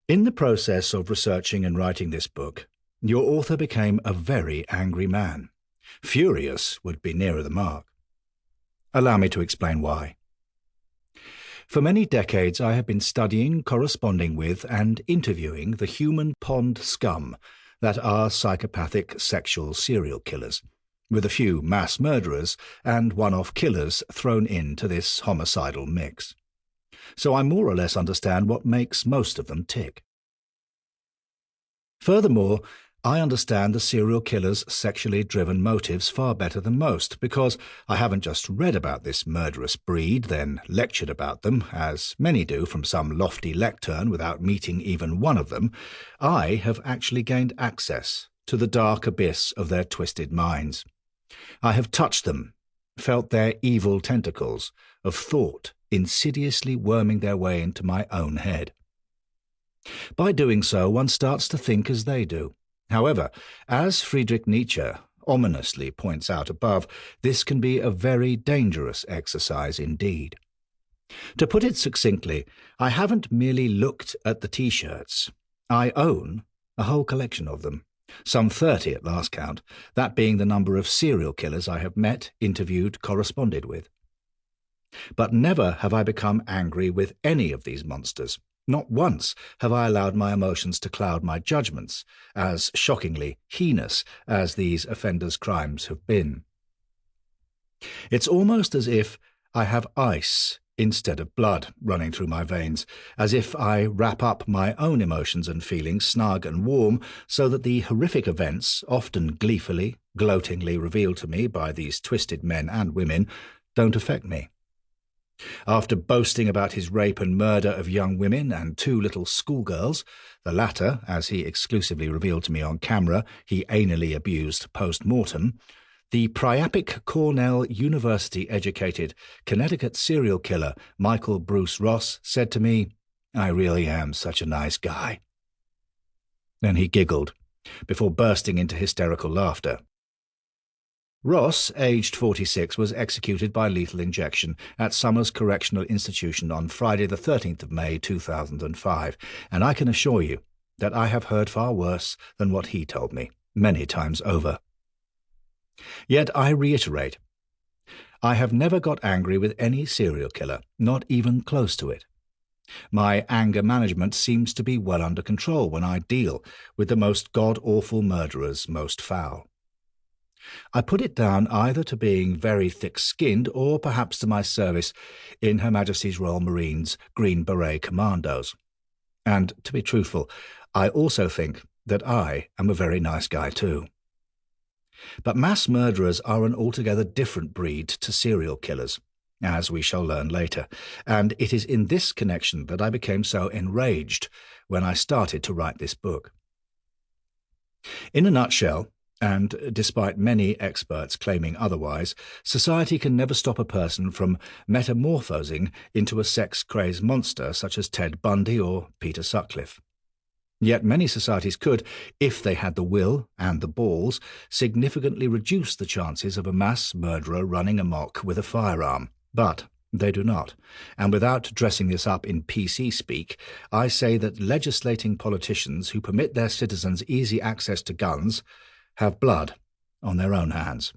In the process of researching and writing this book, your author became a very angry man. Furious would be nearer the mark. Allow me to explain why. For many decades I have been studying, corresponding with, and interviewing the human pond scum that are psychopathic sexual serial killers, with a few mass murderers and one-off killers thrown into this homicidal mix. So I more or less understand what makes most of them tick. Furthermore, I understand the serial killer's sexually driven motives far better than most, because I haven't just read about this murderous breed, then lectured about them, as many do from some lofty lectern without meeting even one of them. I have actually gained access to the dark abyss of their twisted minds. I have touched them, felt their evil tentacles of thought insidiously worming their way into my own head. By doing so, one starts to think as they do. However, as Friedrich Nietzsche ominously points out above, this can be a very dangerous exercise indeed. To put it succinctly, I haven't merely looked at the T-shirts. I own a whole collection of them, some 30 at last count, that being the number of serial killers I have met, interviewed, corresponded with. But never have I become angry with any of these monsters. Not once have I allowed my emotions to cloud my judgments, as shockingly heinous as these offenders' crimes have been. It's almost as if I have ice instead of blood running through my veins, as if I wrap up my own emotions and feelings snug and warm so that the horrific events, often gleefully, gloatingly revealed to me by these twisted men and women, don't affect me. After boasting about his rape and murder of young women and 2 little schoolgirls, the latter, as he exclusively revealed to me on camera, he anally abused post-mortem, the priapic Cornell University-educated Connecticut serial killer Michael Bruce Ross said to me, "I really am such a nice guy." Then he giggled, before bursting into hysterical laughter. Ross, aged 46, was executed by lethal injection at Somers Correctional Institution on Friday the 13th of May 2005, and I can assure you that I have heard far worse than what he told me, many times over. Yet I reiterate, I have never got angry with any serial killer, not even close to it. My anger management seems to be well under control when I deal with the most god-awful murderers most foul. I put it down either to being very thick-skinned or perhaps to my service in Her Majesty's Royal Marines' Green Beret Commandos. And, to be truthful, I also think that I am a very nice guy too. But mass murderers are an altogether different breed to serial killers, as we shall learn later, and it is in this connection that I became so enraged when I started to write this book. In a nutshell, and despite many experts claiming otherwise, society can never stop a person from metamorphosing into a sex-crazed monster such as Ted Bundy or Peter Sutcliffe. Yet many societies could, if they had the will and the balls, significantly reduce the chances of a mass murderer running amok with a firearm. But they do not, and without dressing this up in PC speak, I say that legislating politicians who permit their citizens easy access to guns have blood on their own hands.